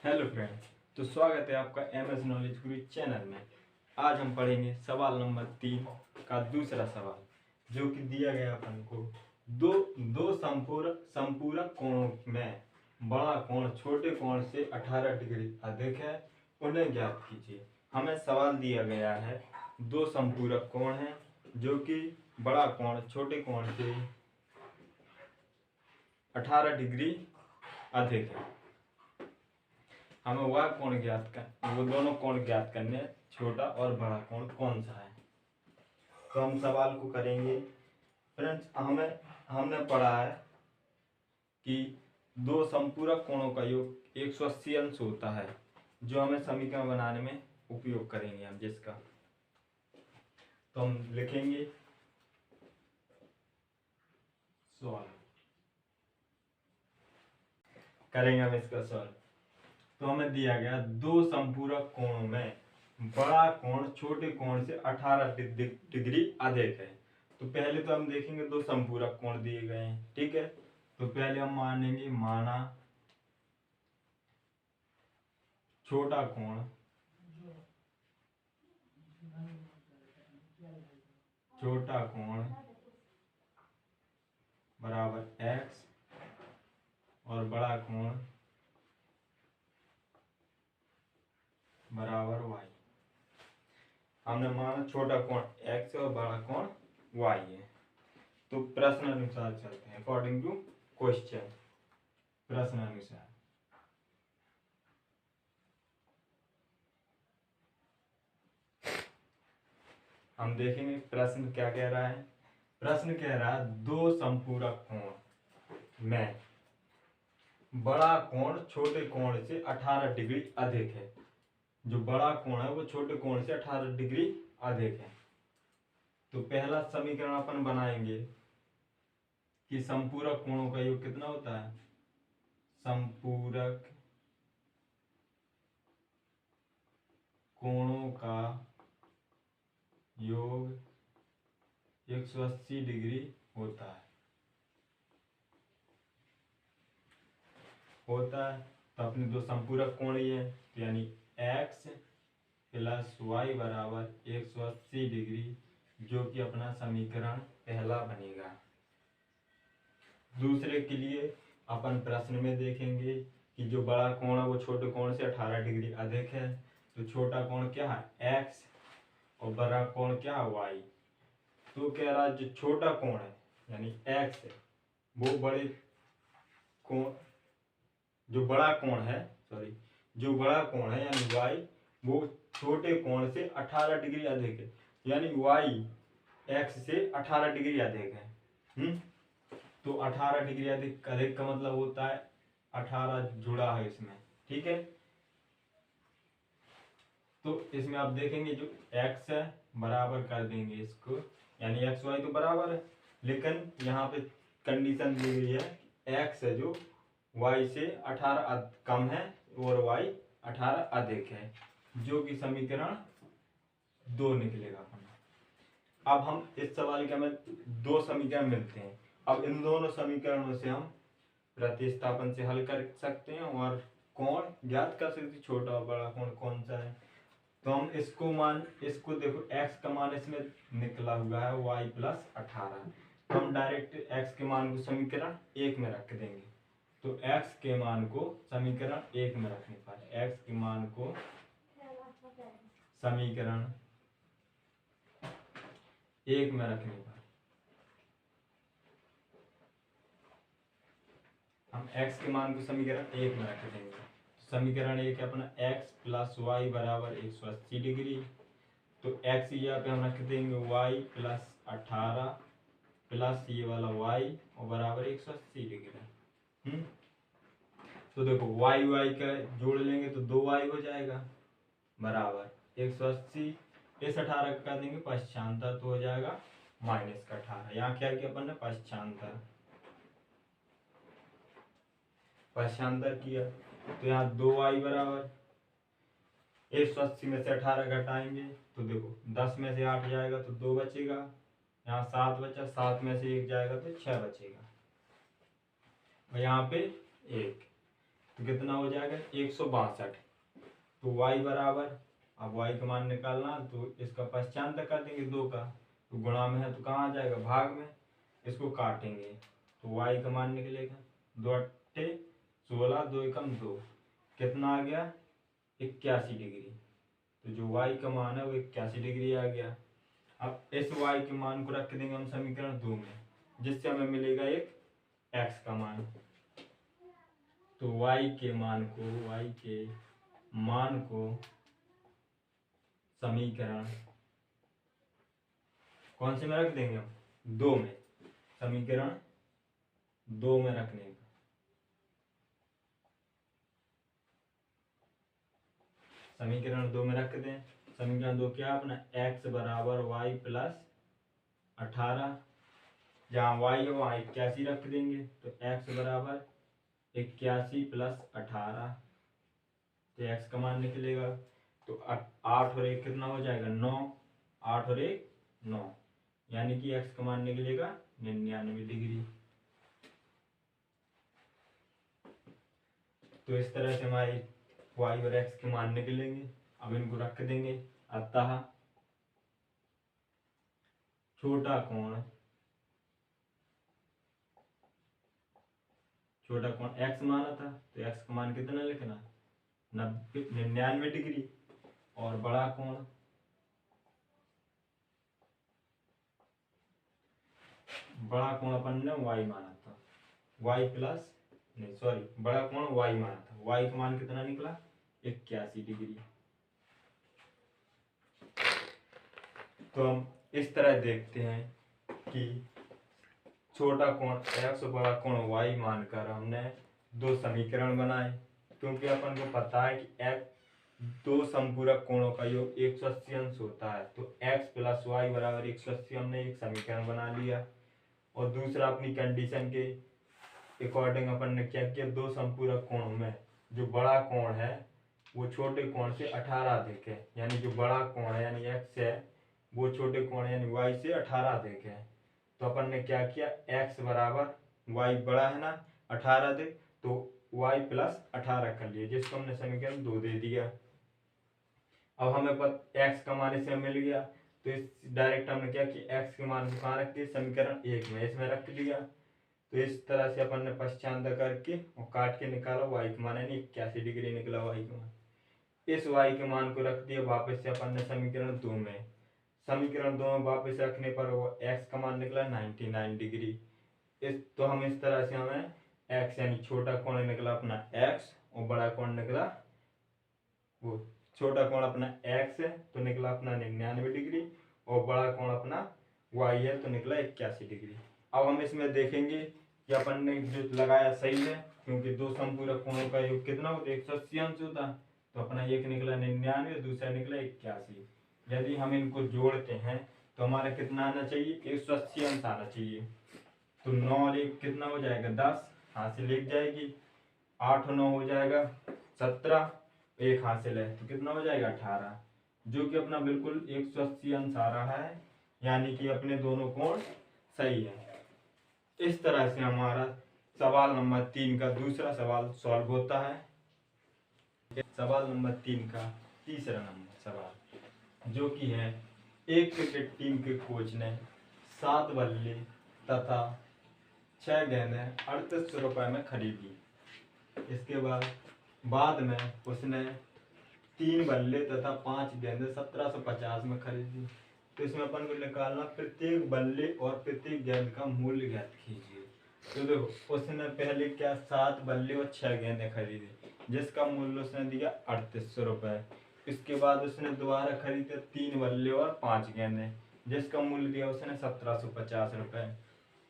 Hello friends, तो स्वागत है आपका MS नॉलेज गुरु चैनल में। आज हम पढ़ेंगे सवाल नंबर 3 का दूसरा सवाल, जो कि दिया गया अपन को दो दो संपूरक कोणों में बड़ा कोण छोटे कोण से 18 डिग्री अधिक है, उन्हें ज्ञात कीजिए। हमें सवाल दिया गया है दो संपूरक कोण हैं जो कि बड़ा कोण छोटे कोण से 18 डिग्री अधिक है। हमें वह कोण ज्ञात कर वो दोनों कोण ज्ञात करने, छोटा और बड़ा कोण कौन सा है। तो हम सवाल को करेंगे। फ्रेंड्स, हमने पढ़ा है कि दो संपूरक कोणों का योग 180 अंश होता है, जो हमें समीकरण बनाने में उपयोग करेंगे हम जिसका। तो हम लिखेंगे सॉल्व करेंगे हम इसका सॉल्व। तो हमें दिया गया दो संपूरक कोणों में बड़ा कोण छोटे कोण से 18 डिग्री अधिक है। तो पहले तो हम देखेंगे दो संपूरक कोण दिए गए हैं, ठीक है। तो पहले हम मानेंगे माना छोटा कोण बराबर x और बड़ा कोण बराबर y। हमने माना छोटा कोण x और बड़ा कोण y है। तो प्रश्न अनुसार चलते हैं, अकॉर्डिंग टू क्वेश्चन। प्रश्न अनुसार हम देखेंगे प्रश्न क्या कह रहा है। प्रश्न कह रहा है दो संपूरक कोण में बड़ा कोण छोटे कोण से 18 डिग्री अधिक है। जो बड़ा कोण है वो छोटे कोण से 18 डिग्री अधिक है। तो पहला समीकरण अपन बनाएंगे कि संपूरक कोणों का योग कितना होता है। संपूरक कोणों का योग 180 डिग्री होता है। तो अपने दो संपूरक कोण ये है, यानी x प्लस वाई बराबर 180 डिग्री, जो कि अपना समीकरण पहला बनेगा। दूसरे के लिए अपन प्रश्न में देखेंगे कि जो बड़ा कोण है वो छोटे कोण से 18 डिग्री अधिक है। तो छोटा कोण क्या है x और बड़ा कोण क्या है y। तो कह रहा है जो छोटा कोण है यानी x है वो बड़े कोण जो बड़ा कोण है यानी y वो छोटे कोण से 18 डिग्री अधिक है, यानी y x से 18 डिग्री अधिक है। तो 18 डिग्री अधिक का मतलब होता है 18 जुड़ा है इसमें, ठीक है। तो इसमें आप देखेंगे जो x है बराबर कर देंगे इसको, यानी x y तो बराबर है, लेकिन यहाँ पे कंडीशन दी गई है x है जो y से 18 कम है और y 18 अधिक है, जो कि समीकरण 2 निकलेगा। अब हम इस सवाल के हमें दो समीकरण मिलते हैं। अब इन दोनों समीकरणों से हम प्रतिस्थापन से हल कर सकते हैं और कोण ज्ञात कर सकते हैं, छोटा और बड़ा कोण कौन सा है। तो हम इसको देखो x का मान इसमें निकला हुआ है y प्लस 18। तो हम डायरेक्ट x के मान को समीकरण 1 में रख देंगे। तो x के मान को समीकरण 1 में रखने पर x के मान को समीकरण 1 में रखने पर हम x के मान को समीकरण 1 में रख देंगे। समीकरण 1 है अपना x प्लस वाई बराबर 180 डिग्री। तो x यहाँ पे हम रख देंगे y प्लस 18 प्लस ये वाला y और बराबर 180 डिग्री। तो देखो y का जोड़ लेंगे तो 2y हो जाएगा बराबर 180, इस 18 का कर देंगे पश्चांतर तो हो जाएगा माइनस का 18। यहाँ क्या किया अपन ने पश्चांतर किया। तो यहाँ 2y बराबर 180 में से 18 घटाएंगे तो देखो 10 में से 8 जाएगा तो 2 बचेगा, यहाँ 7 बचा, 7 में से 1 जाएगा तो 6 बचेगा और यहाँ पे 1। तो कितना हो जाएगा 162। तो y बराबर, अब y का मान निकालना तो इसका पश्चांतर कर देंगे 2 का, तो गुणा में है तो कहाँ आ जाएगा भाग में, इसको काटेंगे तो y का मान निकलेगा 2 अट्ठे 16, 2 एकम 2, कितना आ गया 81 डिग्री। तो जो y का मान है वो 81 डिग्री आ गया। अब इस y के मान को रख देंगे हम समीकरण 2 में, जिससे हमें मिलेगा एक x का मान। तो y के मान को समीकरण कौन से में रख देंगे हम 2 में, समीकरण 2 में रखने का। समीकरण 2 में रख दें। समीकरण 2 क्या अपना x बराबर y प्लस 18, जहाँ y है वहाँ 81 रख देंगे तो x बराबर 81 प्लस 18, तो x का मान निकलेगा। तो 8 और 1 कितना हो जाएगा 9, 8 और 1 9, यानी कि x का मान निकलेगा 99 डिग्री। तो इस तरह से हमारी y और x के मान निकलेंगे। अब इनको रख देंगे। अतः छोटा कोण x माना था तो x का मान कितना लिखना 99 डिग्री, और बड़ा कोण अपन ने y माना था, y प्लस नहीं सॉरी बड़ा कोण y माना था, y का मान कितना निकला 81 डिग्री। तो हम इस तरह देखते हैं कि छोटा कोण x और बड़ा कोण y मानकर हमने 2 समीकरण बनाए, क्योंकि अपन को पता है कि x 2 समपूरक कोणों का योग 180 अंश होता है। तो x प्लस वाई बराबर 180 हमने एक समीकरण बना लिया। और दूसरा अपनी कंडीशन के अकॉर्डिंग अपन ने क्या किया, 2 समपूरक कोणों में जो बड़ा कोण है वो छोटे कोण से 18 अधिक है, यानी जो बड़ा कोण है यानी x है वो छोटे कोण यानी y से 18 अधिक है। तो अपन ने क्या किया, x बराबर y बड़ा है ना 18 अधिक, तो y प्लस 18 कर लिए, जिसको हमने समीकरण 2 दे दिया। अब हमें x का मान इसमें मिल गया, तो इस डायरेक्ट हमने क्या किया x के मान को कहाँ रख दिया समीकरण 1 में, इसमें रख दिया। तो इस तरह से अपन ने पश्चांतर करके और काट के निकाला y का मान, यानी 81 डिग्री निकला y का मान। इस y के मान को रख दिया वापस से अपन ने समीकरण 2 में। समीकरण 2 में वापस रखने पर वो x का मान निकला 99 डिग्री। तो हम इस तरह से हमें x यानी छोटा कोण निकला अपना x और बड़ा कोण निकला, वो छोटा कोण अपना x है तो निकला अपना 99 डिग्री, और बड़ा कोण अपना y है तो निकला 81 डिग्री। अब हम इसमें देखेंगे कि अपन ने जो लगाया सही है, क्योंकि 2 समपूरक कोणों का योग कितना होता है 180 अंश होता, तो अपना एक निकला 99, दूसरा निकला 81। यदि हम इनको जोड़ते हैं तो हमारा कितना आना चाहिए 180 अंश आना चाहिए। तो 9 और 1 कितना हो जाएगा 10, हासिल लिख जाएगी, 8 और 9 हो जाएगा 17, एक हासिल है तो कितना हो जाएगा 18, जो कि अपना बिल्कुल 180 अंश आ रहा है, यानी कि अपने दोनों कोण सही है। इस तरह से हमारा सवाल नंबर 3 का दूसरा सवाल सॉल्व होता है। सवाल नंबर 3 का तीसरा नंबर सवाल जो कि है, एक क्रिकेट टीम के कोच ने 7 बल्ले तथा 6 गेंदें 3800 रुपये में खरीदी। इसके बाद में उसने 3 बल्ले तथा 5 गेंदें 1750 में खरीदी। तो इसमें अपन को निकालना प्रत्येक बल्ले और प्रत्येक गेंद का मूल्य ज्ञात कीजिए। तो देखो उसने पहले क्या 7 बल्ले और 6 गेंदें खरीदी, जिसका मूल्य उसने दिया 3800 रुपये। इसके बाद उसने दोबारा खरीदे 3 बल्ले और 5 गेंदें, जिसका मूल्य दिया उसने 1750 रुपये।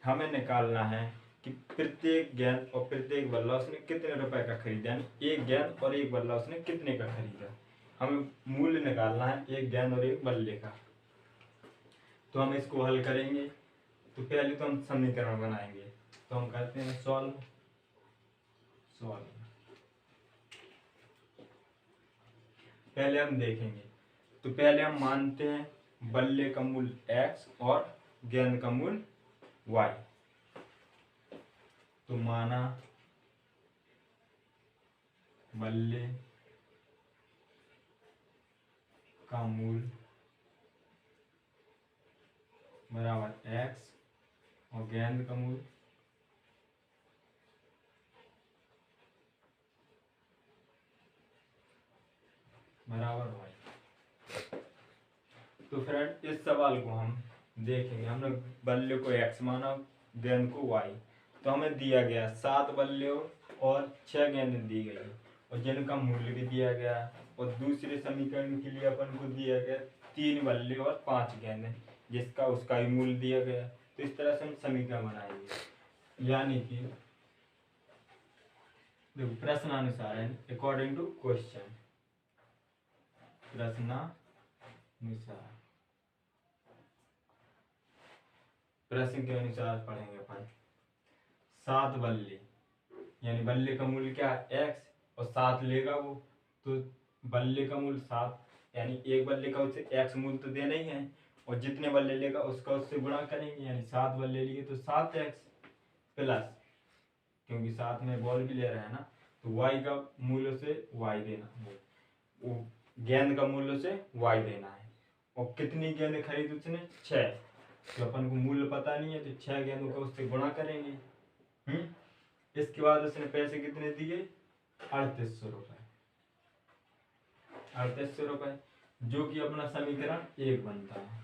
हमें निकालना है कि प्रत्येक गेंद और प्रत्येक बल्ला उसने कितने रुपए का खरीदा, यानी एक गेंद और एक बल्ला उसने कितने का खरीदा। हमें मूल्य निकालना है एक गेंद और एक बल्ले का। तो हम इसको हल करेंगे। तो पहले तो हम समीकरण बनाएंगे, तो हम करते हैं सॉल्व। पहले हम देखेंगे, तो पहले हम मानते हैं बल्ले का मूल्य x और गेंद का मूल्य y। तो माना बल्ले का मूल बराबर एक्स और गेंद का मूल बराबर वाई। तो फ्रेंड इस सवाल को हम देखेंगे। हमने बल्ले को एक्स माना, गेंद को वाई। तो हमें दिया गया 7 बल्ले और 6 गेंदें दी गई और जिनका मूल्य भी दिया गया। और दूसरे समीकरण के लिए अपन को दिया गया 3 बल्ले और 5 गेंदें, जिसका उसका ही मूल्य दिया गया। तो इस तरह से हम समीकरण बनाएंगे। यानी कि देखो प्रश्नानुसार है, अकॉर्डिंग टू क्वेश्चन, प्रश्नानुसार, प्रश्न के अनुसार पढ़ेंगे अपन। 7 बल्ले यानी बल्ले का मूल्य क्या है एक्स और 7 लेगा वो, तो बल्ले का मूल्य 7 यानी एक बल्ले का उससे एक्स मूल्य तो देना ही है और जितने बल्ले लेगा उसका उससे गुणा करेंगे। यानी 7 बल्ले लिए तो 7 एक्स प्लस, क्योंकि साथ में बॉल भी ले रहा है ना, तो वाई का मूल्य से वाई देना, वो गेंद का मूल्य से वाई देना है। और कितनी गेंद खरीदी उसने 6, तो अपन को मूल्य पता नहीं है तो 6 गेंदों का उससे गुणा करेंगे। इसके बाद उसने पैसे कितने दिए 3800 रुपए, 3800 रुपए, जो कि अपना समीकरण 1 बनता है।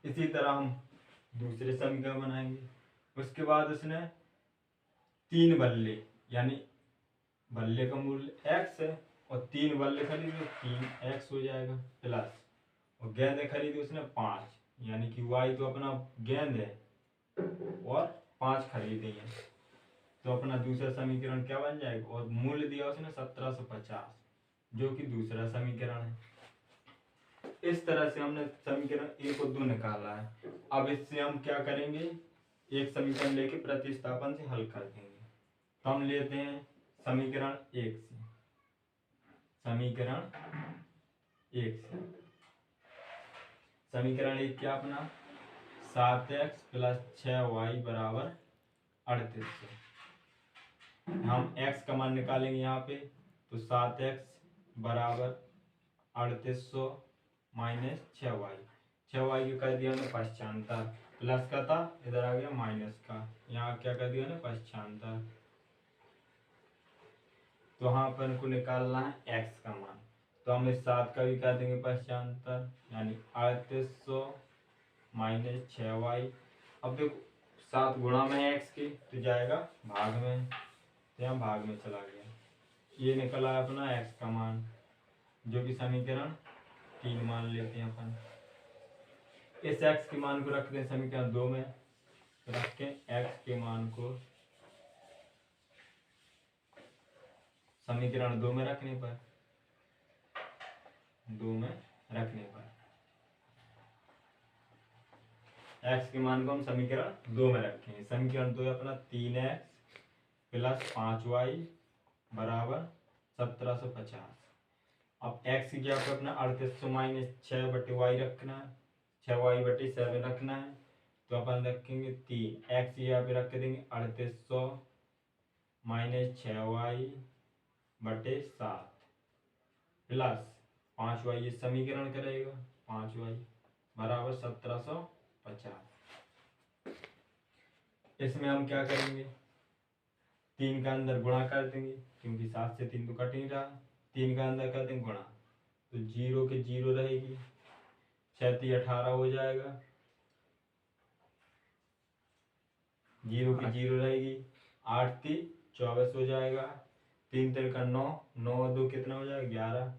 इसी तरह हम दूसरे समीकरण बनाएंगे। उसके बाद उसने 3 बल्ले यानी बल्ले का मूल्य x है और 3 बल्ले खरीदे 3x हो जाएगा प्लस, और गेंदें खरीदी उसने 5 यानी कि y तो अपना गेंद है और 5 खरीदे हैं, तो अपना दूसरा समीकरण क्या बन जाएगा। और मूल्य दिया उसने 1750, जो कि दूसरा समीकरण है। इस तरह से हमने समीकरण 1 और 2 निकाला है। अब इससे हम क्या करेंगे, एक समीकरण लेके प्रतिस्थापन से हल कर देंगे। तो हम लेते हैं समीकरण 1 से, समीकरण 1 से, समीकरण 1 क्या अपना 7x प्लस 6y बराबर 3800। हम x का मान निकालेंगे यहाँ पे, तो 7x बराबर 3800 माइनस 6y, 6y को कर दिया हमने पश्चांतर, प्लस का था इधर आ गया माइनस का, यहाँ क्या कर दिया ना पश्चांतर। तो यहाँ पर को निकालना है x का मान, तो हम इस 7 का भी कर देंगे पश्चांतर, यानी 3800 माइनस 6y। अब देखो 7 गुणा में है x के तो जाएगा भाग में, तो यहाँ भाग में चला गया। ये निकला अपना x का मान, जो कि समीकरण 3 मान लेते हैं अपन। इस x के मान को रखते हैं समीकरण 2 में, रख के x के मान को समीकरण 2 में रखने पर, 2 में रखने पर x के मान को हम समीकरण 2 में रखेंगे। समीकरण 2 अपना 3x प्लस 5y बराबर 1750। अब x की जगह पे अपना 3800 माइनस 6 बटे y रखना है, 6y बटे 7 रखना है, तो अपन रखेंगे 3, x की जगह पे रख देंगे 3800 माइनस 6y बटे 7 प्लस 5y, ये समीकरण करेगा 5y बराबर 1750। इसमें हम क्या करेंगे, 3 का अंदर गुणा कर देंगे, क्योंकि 7 से 3 तो कट नहीं रहा, 3 का अंदर कर देंगे गुणा, तो 0 के 0 रहेगी, 6 × 18 हो जाएगा, 0 की 0 रहेगी, 8 × 24 हो जाएगा, 3 × 3 9, 9 और 2 कितना हो जाएगा 11,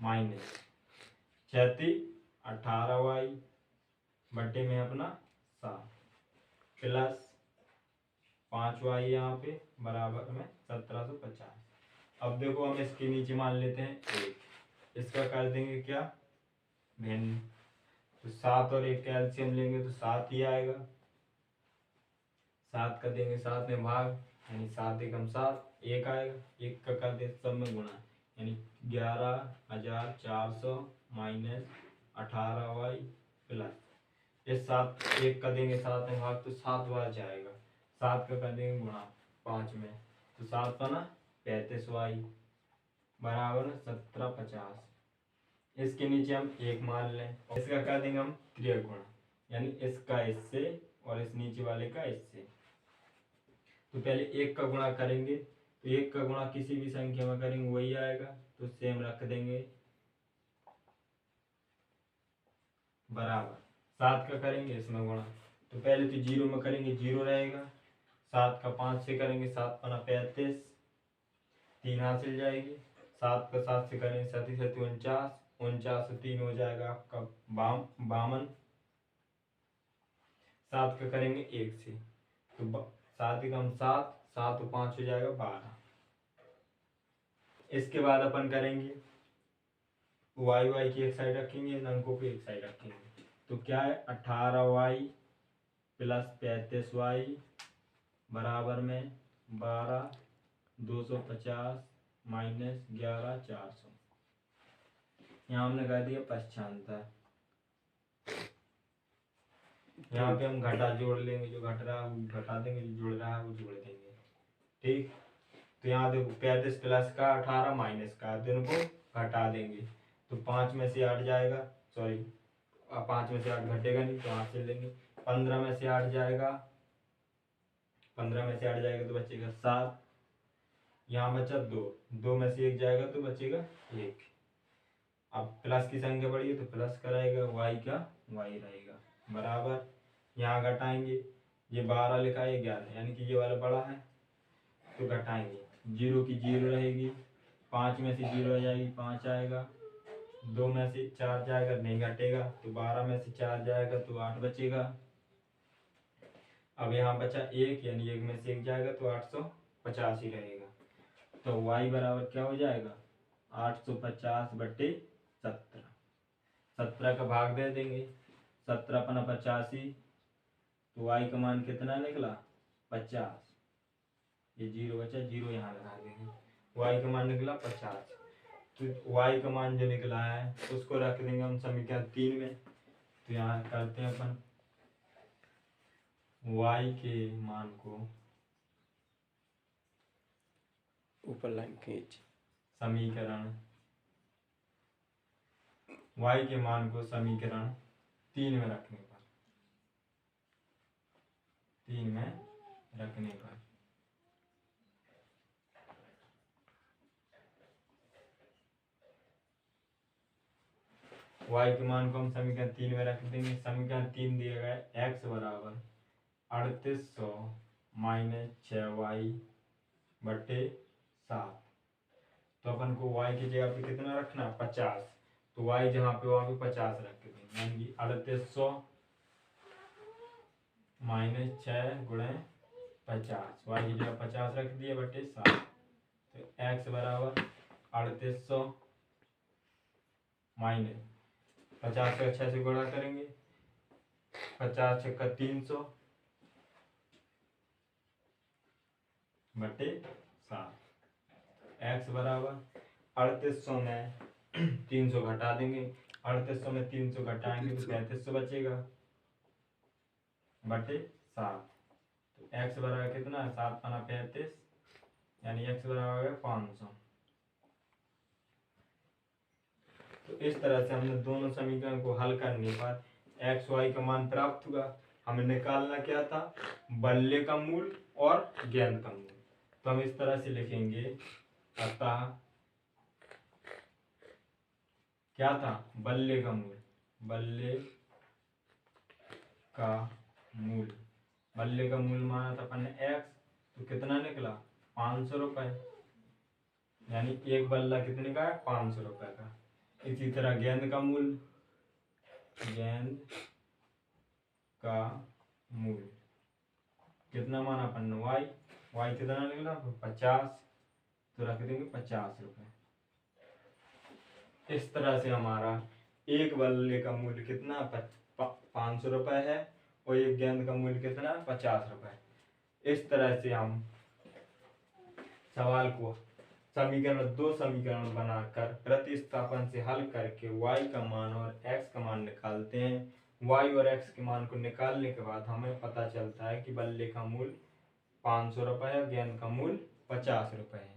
माइनस 6 × 3 18y बटे में अपना 7 प्लस 5y यहाँ पे बराबर में 1750। अब देखो हम इसके नीचे मान लेते हैं 1, इसका कर देंगे क्या भिन्न, तो 7 और 1 कैल्शियम लेंगे तो 7 ही आएगा, 7 का देंगे 7 में भाग, यानी 7 एकम 7, 1 आएगा, 1 का कर दे सब में गुणा, यानी 11400 माइनस 18y प्लस, इस 7 1 का देंगे 7 में भाग तो 7 बार जाएगा, 7 का कर देंगे गुणा 5 में, तो 7 पना 35y बराबर 1750। इसके नीचे हम 1 मान लें, इसका कर देंगे हम क्रिया गुणा, यानी इसका इससे और इस नीचे वाले का इससे। तो पहले 1 का गुणा करेंगे, तो 1 का गुणा किसी भी संख्या में करेंगे वही आएगा, तो सेम रख देंगे बराबर 7 का करेंगे इसमें गुणा, तो पहले तो 0 में करेंगे 0 रहेगा, 7 का 5 से करेंगे 7 पना 35, 3 हासिल जाएगी, 7 का 7 से करेंगे 7 49, 49 से 3 हो जाएगा आपका 52, 7 का करेंगे 1 से, तो 7 कम 7, 7 और 5 हो जाएगा 12। इसके बाद अपन करेंगे वाई वाई की एक साइड रखेंगे, अंकों को एक साइड रखेंगे, तो क्या है 18y प्लस 35y बराबर में 12, 250 माइनस 11, 400। यहाँ हमने कर दिया 95। यहाँ पे हम घटा जोड़ लेंगे, जो घट रहा है वो घटा देंगे, जो जुड़ रहा है वो जोड़ देंगे। ठीक, तो यहाँ देखो 35 प्लस का 18 माइनस का, दोनों को घटा देंगे, तो 5 में से 8 जाएगा, सॉरी 5 में से 8 घटेगा नहीं तो 8 से लेंगे, 15 में से 8 जाएगा, 15 में से 8 जाएगा तो बचेगा 7, यहाँ बचा 2, 2 में से 1 जाएगा तो बचेगा 1। अब प्लस की संख्या बढ़ी है तो प्लस कराएगा, वाई का वाई रहेगा बराबर, यहाँ घटाएंगे, ये 12 लिखा है 11, यानी कि ये वाला बड़ा है तो घटाएंगे, 0 की 0 रहेगी, 5 में से 0 आ जाएगी 5 आएगा, 2 में से 4 जाएगा नहीं घटेगा, तो 12 में से 4 जाएगा तो 8 बचेगा। अब यहाँ बचा 1, यानी 1 में से 1 जाएगा तो 850 ही रहेगा, तो y बराबर क्या हो जाएगा 850/17, 17 का भाग दे देंगे, 17 पना 85, तो y का मान कितना निकला 50, ये 0 बचा, 0 यहाँ लगा देंगे, y का मान निकला 50। तो y का मान जो निकला है उसको रख देंगे हम समीकरण 3 में, तो यहाँ करते हैं अपन y के मान को ऊपर लाइन खींच, समीकरण y के मान को समीकरण 3 में रखने पर, 3 में रखने पर y के मान को हम समीकरण 3 में रख देंगे। समीकरण 3 दिया गया है x बराबर 3800 माइनस 6y/7, तो अपन को y की जगह पे कितना रखना 50, तो y जहाँ पे वहाँ पे 50 रख देंगे, यानी कि 3800 माइनस 6 गुणे 50, y की जगह 50 रख दिया बटे 7, तो x बराबर 3800 माइनस 50 का 6 से गुणा करेंगे, 50 छक्का 300 बटे 7, x बराबर 3800 में 300 घटा देंगे, 3800 में 300 घटाएंगे तो 3500 बचेगा बटे 7, तो x बराबर कितना है 7 पना 35, यानी x बराबर 500। तो इस तरह से हमने दोनों समीकरण को हल करने पर x y का मान प्राप्त हुआ। हमें निकालना क्या था बल्ले का मूल और गेंद का मूल, तो हम इस तरह से लिखेंगे, अतः क्या था बल्ले का मूल, बल्ले का मूल, बल्ले का मूल माना था अपन ने x, तो कितना निकला 500 रुपए, यानी एक बल्ला कितने का है 500 रुपए का। इसी तरह गेंद का मूल, गेंद का मूल कितना माना अपन ने y, y कितना निकला 50, तो रख देंगे 50 रुपए। इस तरह से हमारा एक बल्ले का मूल्य कितना 500 रुपए है और एक गेंद का मूल्य कितना 50 रुपए। इस तरह से हम सवाल को समीकरण 2 समीकरण बनाकर प्रतिस्थापन से हल करके y का मान और x का मान निकालते हैं। y और x के मान को निकालने के बाद हमें पता चलता है कि बल्ले का मूल्य 500 रुपए है, गेंद का मूल्य 50 रुपये है।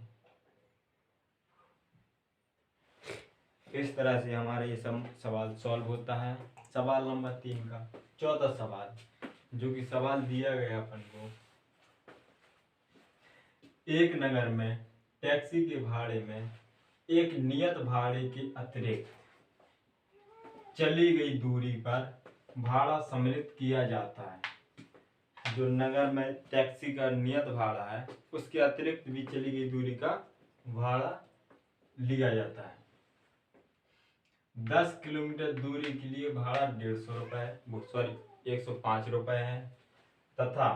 इस तरह से हमारा ये सब सवाल सॉल्व होता है। सवाल नंबर 3 का चौथा सवाल, जो कि सवाल दिया गया अपन को, एक नगर में टैक्सी के भाड़े में एक नियत भाड़े के अतिरिक्त चली गई दूरी पर भाड़ा सम्मिलित किया जाता है। जो नगर में टैक्सी का नियत भाड़ा है उसके अतिरिक्त भी चली गई दूरी का भाड़ा लिया जाता है। 10 किलोमीटर दूरी के लिए भाड़ा 150 रुपये 105 रुपये है, तथा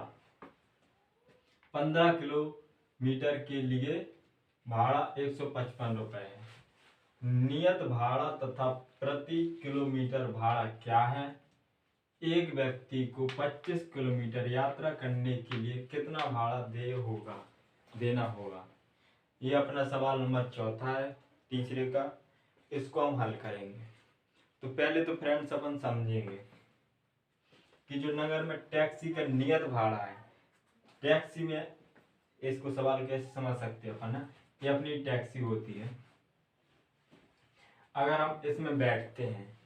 15 किलोमीटर के लिए भाड़ा 155 रुपये है। नियत भाड़ा तथा प्रति किलोमीटर भाड़ा क्या है? एक व्यक्ति को 25 किलोमीटर यात्रा करने के लिए कितना भाड़ा देना होगा। ये अपना सवाल नंबर चौथा है तीसरे का। इसको हम हल करेंगे। तो पहले तो फ्रेंड्स अपन समझेंगे कि जो नगर में टैक्सी का नियत भाड़ा है, टैक्सी में इसको सवाल कैसे समझ सकते हैं अपन, ये अपनी टैक्सी होती है। अगर हम इसमें बैठते हैं,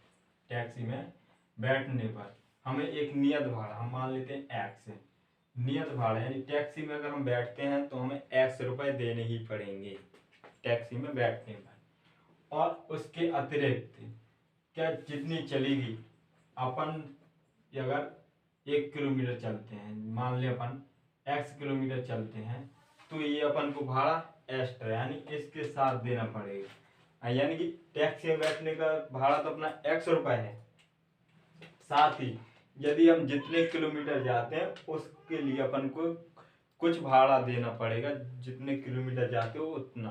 टैक्सी में बैठने पर हमें एक नियत भाड़ा, हम मान लेते हैं एक्स है, नियत भाड़ा यानी टैक्सी में अगर हम बैठते हैं तो हमें एक्स रुपए देने ही पड़ेंगे टैक्सी में बैठने पर। और उसके अतिरिक्त क्या जितनी चलेगी, अपन अगर 1 किलोमीटर चलते हैं, मान ले अपन x किलोमीटर चलते हैं, तो ये अपन को भाड़ा एक्स्ट्रा यानी इसके साथ देना पड़ेगा। यानी कि टैक्सी में बैठने का भाड़ा तो अपना x रुपए है, साथ ही यदि हम जितने किलोमीटर जाते हैं उसके लिए अपन को कुछ भाड़ा देना पड़ेगा, जितने किलोमीटर जाते हो उतना।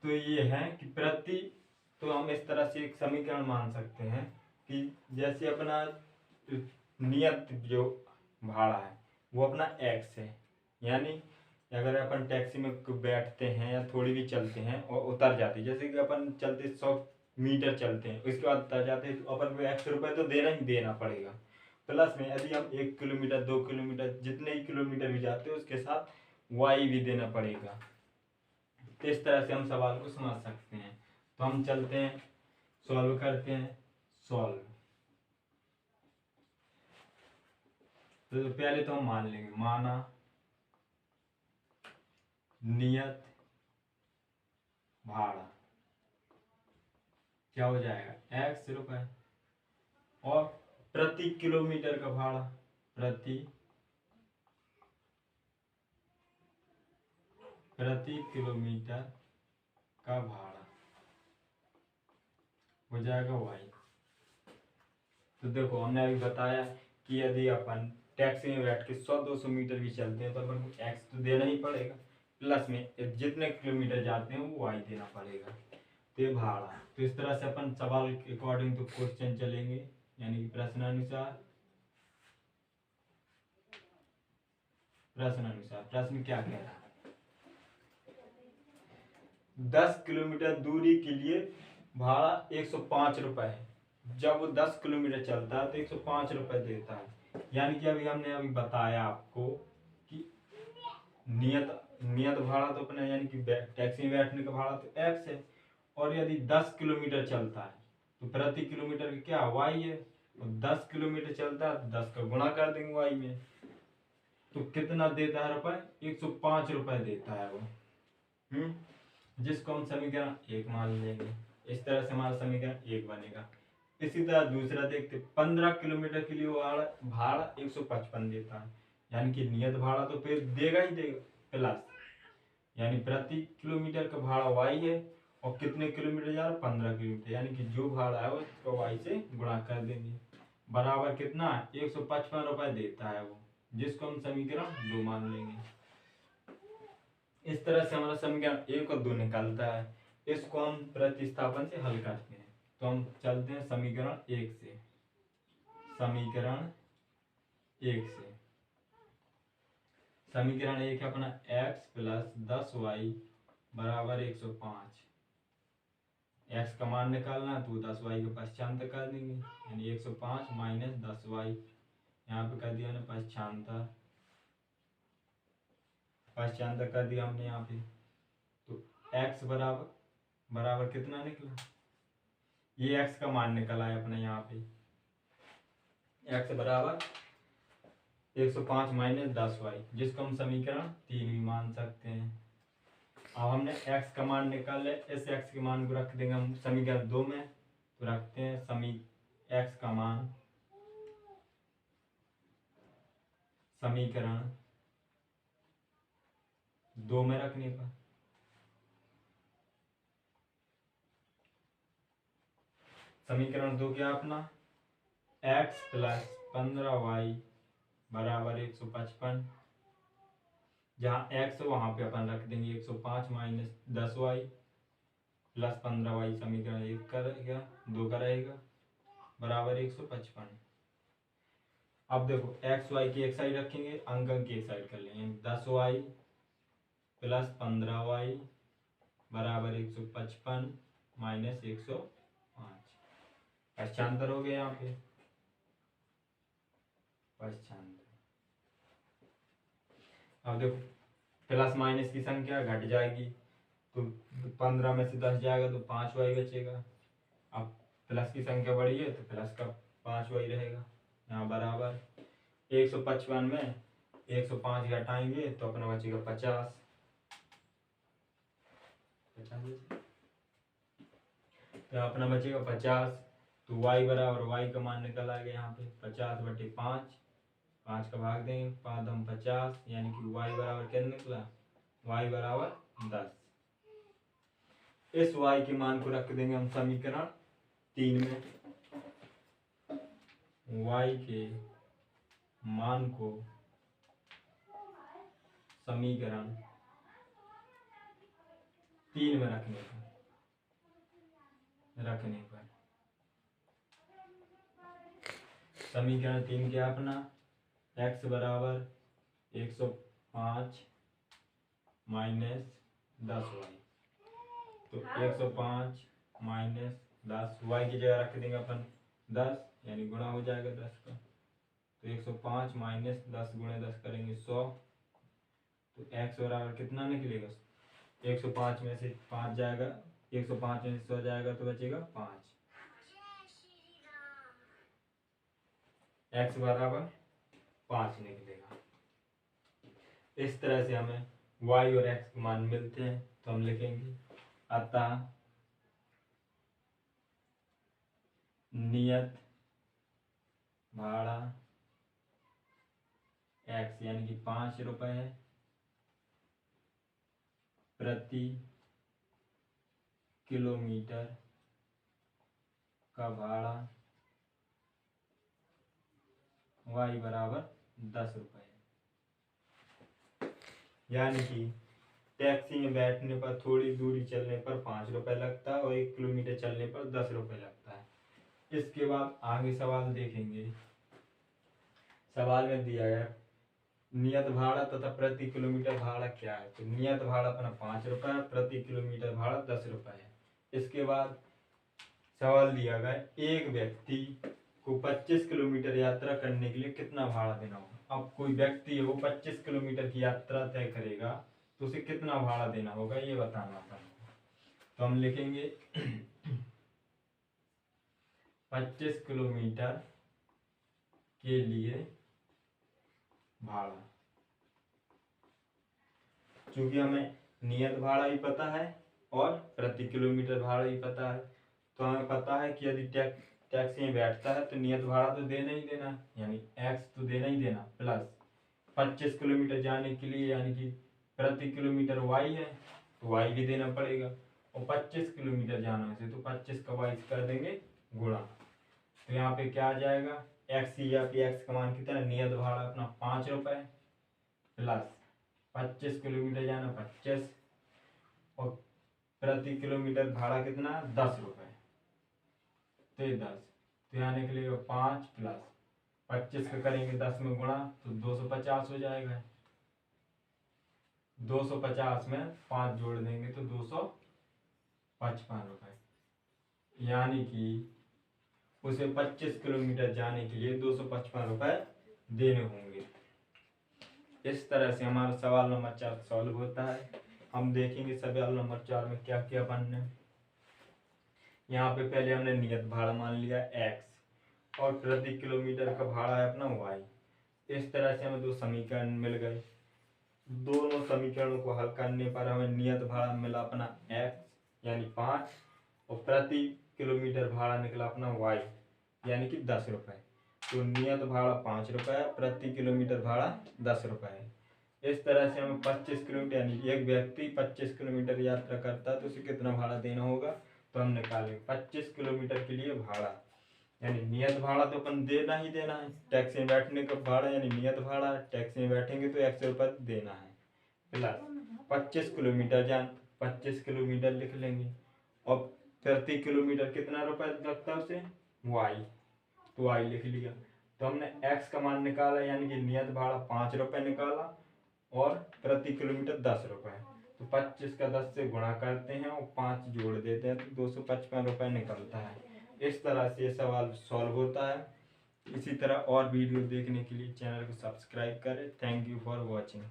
तो ये है कि तो हम इस तरह से एक समीकरण मान सकते हैं कि जैसे अपना नियत जो भाड़ा है वो अपना x है, यानी अगर अपन टैक्सी में बैठते हैं या थोड़ी भी चलते हैं और उतर जाते हैं, जैसे कि अपन चलते 100 मीटर चलते हैं, उसके बाद उतर जाते हैं, तो अपन को x रुपये तो देना ही देना पड़ेगा। प्लस में यदि हम 1 किलोमीटर 2 किलोमीटर जितने ही किलोमीटर भी जाते हैं उसके साथ y भी देना पड़ेगा। तो इस तरह से हम सवाल को समझ सकते हैं। तो हम चलते हैं, सॉल्व करते हैं। सॉल्व तो पहले तो हम मान लेंगे, माना नियत भाड़ा क्या हो जाएगा x रुपए, और प्रति किलोमीटर का भाड़ा प्रति किलोमीटर का भाड़ा हो जाएगा y। तो देखो हमने अभी बताया कि यदि अपन टैक्सी में बैठ के 100-200 मीटर भी चलते हैं तो अपन को x तो देना ही पड़ेगा, प्लस में जितने किलोमीटर जाते हैं वो y देना पड़ेगा। तो ये भाड़ा। तो इस तरह से अपन सवाल के अकॉर्डिंग तो क्वेश्चन चलेंगे, यानी कि प्रश्नानुसार। प्रश्न क्या कह रहा है? 10 किलोमीटर दूरी के लिए भाड़ा 105 रुपए है। जब वो 10 किलोमीटर चलता है तो 105 रुपए देता है। यानी कि अभी बताया आपको कि नियत भाड़ा तो अपना यानी कि टैक्सी में बैठने का भाड़ा तो x है, और यदि 10 किलोमीटर चलता है तो प्रति किलोमीटर का क्या y है, और 10 किलोमीटर चलता है तो 10 का गुणा कर देंगे y में, तो कितना देता है रुपए? 105 रुपए देता है वो। जिसको हम समीकरण 1 मान लेंगे। इस तरह से हमारा समीकरण 1 बनेगा। इसी तरह दूसरा देखते, 15 किलोमीटर के लिए भाड़ा 155 देता है, यानी कि नियत भाड़ा तो फिर देगा ही देगा, प्लस यानी प्रति किलोमीटर का भाड़ा y है, और कितने किलोमीटर जा रहा है? 15 किलोमीटर, यानी कि जो भाड़ा है उसको y से गुणा कर देंगे, बराबर कितना? 155 रुपए देता है वो, जिसको हम समीकरण 2 मान लेंगे। इस तरह से हमारा समीकरण 1 और 2 निकलता है। इसको हम प्रतिस्थापन से हल करते हैं। तो हम चलते हैं समीकरण 1 से। समीकरण 1 है अपना x प्लस 10y बराबर 105। x का मान निकालना है तो 10y का पश्चांतर कर देंगे, यानी 105 माइनस 10y, यहाँ पे कर दिया मैंने पश्चांतर, पश्चांतर कर दिया हमने यहाँ पे। तो x बराबर बराबर कितना निकला, ये x का मान निकला है अपने यहाँ पे। x बराबर 105 माइनस 10y, जिसको हम समीकरण 3 भी मान सकते हैं। अब हमने x का मान निकाल लिया, इस x के मान को रख देंगे हम समीकरण 2 में। तो रखते हैं x का मान समीकरण 2 में रखने पर समीकरण 2 क्या अपना, x प्लस 15y बराबर 155। जहाँ x है वहाँ पे अपन रख देंगे 105 माइनस 10y प्लस 15y, समीकरण 1 का रहेगा, 2 का रहेगा बराबर 155। अब देखो x y की एक साइड रखेंगे, अंकन की एक साइड कर लेंगे। 10y प्लस 15y बराबर 155 माइनस 105। पश्चांतर हो गया यहाँ पे, पश्चांतर। अब देखो प्लस माइनस की संख्या घट जाएगी, तो 15 में से 10 जाएगा तो 5y बचेगा। अब प्लस की संख्या बढ़ी है तो प्लस का 5y रहेगा। यहाँ बराबर 155 में 105 घटाएंगे तो अपना बचेगा 50। तो अपना बचेगा 50। तो y बराबर y का मान निकल आ गया यहाँ पे 50/5। 5 का भाग देंगे, 5 दम 50, यानी कि y बराबर क्या निकला, y बराबर 10। इस y के मान को रख देंगे हम समीकरण 3 में। y के मान को समीकरण 3 में रखने पर समीकरण 3 क्या अपना, x बराबर 105 माइनस 10y। तो 105 माइनस 10, y की जगह रख देंगे अपन 10, यानी गुणा हो जाएगा 10 का। तो 105 माइनस 10 गुणे 10 करेंगे 100। तो x बराबर कितना निकलेगा, 105 में से 5 जाएगा, 105 में से 100 जाएगा तो बचेगा 5। x बराबर 5 निकलेगा। इस तरह से हमें y और x के मान मिलते हैं, तो हम लिखेंगे अतः नियत भाड़ा x यानी कि 5 रुपए प्रति किलोमीटर का भाड़ा y बराबर 10 रुपए। यानी कि टैक्सी में बैठने पर थोड़ी दूरी चलने पर 5 रुपए लगता है और 1 किलोमीटर चलने पर 10 रुपए लगता है। इसके बाद आगे सवाल देखेंगे। सवाल में दिया है नियत भाड़ा तथा प्रति किलोमीटर भाड़ा क्या है। तो नियत भाड़ा अपना 5 रुपए है, प्रति किलोमीटर भाड़ा 10 रुपए है। इसके बाद सवाल दिया गया एक व्यक्ति को 25 किलोमीटर यात्रा करने के लिए कितना भाड़ा देना होगा। अब कोई व्यक्ति है वो 25 किलोमीटर की यात्रा तय करेगा तो उसे कितना भाड़ा देना होगा ये बताना था। तो हम लिखेंगे 25 किलोमीटर के लिए भाड़ा। चूंकि हमें नियत भाड़ा भी पता है और प्रति किलोमीटर भाड़ा भी पता है, तो हमें पता है कि यदि टैक्सी में बैठता है तो नियत भाड़ा तो देना ही देना, यानी x तो देना ही देना, प्लस 25 किलोमीटर जाने के लिए यानी कि प्रति किलोमीटर y है तो y भी देना पड़ेगा। और 25 किलोमीटर जाना है तो 25 का y कर देंगे गुणा। तो यहाँ पे क्या आ जाएगा, x या x का मान कितना, नियत भाड़ा अपना 5 रुपए प्लस 25 किलोमीटर जाना 25 और प्रति किलोमीटर भाड़ा कितना 10 रुपए, तो ये 10। तो यहाँ निकलेगा 5 प्लस 25 का करेंगे 10 में गुणा तो 250 हो जाएगा। 250 में 5 जोड़ देंगे तो 255 रुपए, यानी कि उसे 25 किलोमीटर जाने के लिए 255 रुपए देने होंगे। इस तरह से हमारा सवाल नंबर 4 सॉल्व होता है। हम देखेंगे सवाल नंबर 4 में क्या क्या बनने। यहाँ पे पहले हमने नियत भाड़ा मान लिया x और प्रति किलोमीटर का भाड़ा है अपना y। इस तरह से हमें दो समीकरण मिल गए। दोनों समीकरणों को हल करने पर हमें नियत भाड़ा मिला अपना x यानी 5 और प्रति किलोमीटर भाड़ा निकला अपना y यानी कि 10 रुपये। तो नियत भाड़ा 5 रुपये, प्रति किलोमीटर भाड़ा 10 रुपये। इस तरह से हमें 25 किलोमीटर यानी एक व्यक्ति 25 किलोमीटर यात्रा करता है तो उसे कितना भाड़ा देना होगा, तो हम निकालेंगे 25 किलोमीटर के लिए भाड़ा यानी नियत भाड़ा तो अपन देना ही देना है। टैक्सी में बैठने का भाड़ा यानी नियत भाड़ा, टैक्सी में बैठेंगे तो 100 रुपये देना है प्लस 25 किलोमीटर जान 25 किलोमीटर लिख लेंगे और प्रति किलोमीटर कितना रुपये लगता है उसे y, तो y लिख लिया। तो हमने x का मान निकाला यानी कि नियत भाड़ा 5 रुपये निकाला और प्रति किलोमीटर 10 रुपये। तो 25 का 10 से गुणा करते हैं और 5 जोड़ देते हैं तो 255 रुपये निकलता है। इस तरह से ये सवाल सॉल्व होता है। इसी तरह और वीडियो देखने के लिए चैनल को सब्सक्राइब करें। Thank you for watching.